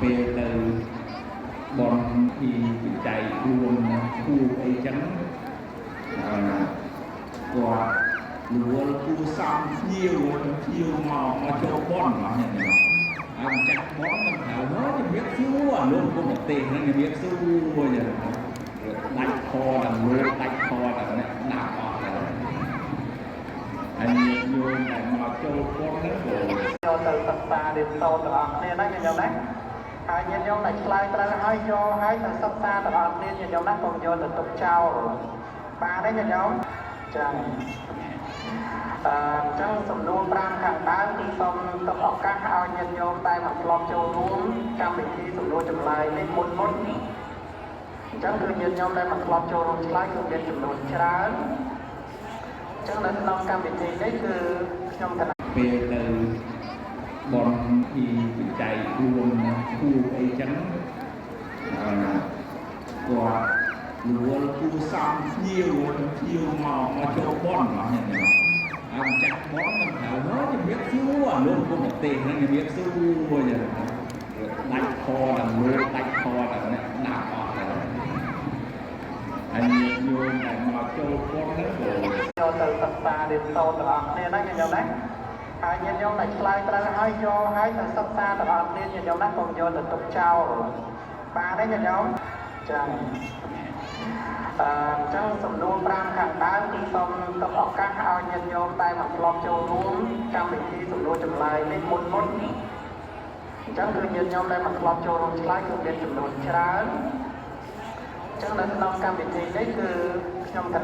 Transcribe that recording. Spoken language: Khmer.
ពេលទៅបនពីបច្ច័យរួមគូអីចឹងគាត់លួលគូសំភ្ញៀវមកចូលបនមកហ្នឹងអញ្ចាក់បនមិនហៅហើយជំរាបសួរលោកគុំប្រទេសហ្នឹងជំរាបសួរចឹងដាច់ខដល់លោកដាច់ខដល់អ្នកដាក់អស់ហើយហើយញោមតែមកចូលបនហ្នឹងចូលទៅសិក្សារៀនសូត្រទាំងអស់គ្នាណាញោមណាហើយញាតិញោមដែលឆ្លើយត្រូវហើយយកហើយទៅសិក្សាទាំងអស់គ្នាញាតិញោមណាកុំយកទៅទុកចោលបានទេញាតិញោមចឹងចឹងសំណួរ5ខាងដើមគឺសូមទុកឱកាសឲ្យញាតិញោមតែមកធ្លាប់ចូលរួមកម្មវិធីសំណួរចម្លើយនេះមុនអញ្ចឹងគឺញាតិញោមដែលមកធ្លាប់ចូលរួមឆ្លើយគឺមានចំនួនច្រើនអញ្ចឹងនៅក្នុងកម្មវិធីនេះគឺខ្ញុំកណាពេលទៅបនពីបច្ច័យរួមគូអីចឹងគាត់លួលគូសំភ្ញៀវមកចូលបនមកហ្នឹងអញ្ចាក់បនមិនហៅហើយជំរាបសួរលោកគុំប្រទេសហ្នឹងជំរាបសួរចឹងដាច់ខដល់លោកដាច់ខដល់អ្នកដាក់អស់ហើយហើយញោមតែមកចូលបនហ្នឹងចូលទៅសិក្សារៀនសូត្រទាំងអស់គ្នាណាញោមណាហើយញាតិញោមដែលឆ្លើយត្រូវហើយយកហើយទៅសិក្សាទាំងអស់គ្នាញាតិញោមណាកុំយកទៅទុកចោលបានទេញាតិញោមចឹងចឹងសំណួរ5ខាងដើមគឺសូមទុកឱកាសឲ្យញាតិញោមតែមកធ្លាប់ចូលរួមកម្មវិធីសំណួរចម្លើយនេះមុនអញ្ចឹងគឺញាតិញោមដែលមកធ្លាប់ចូលរួមឆ្លើយគឺមានចំនួនច្រើនអញ្ចឹងនៅក្នុងកម្មវិធីនេះគឺខ្ញុំ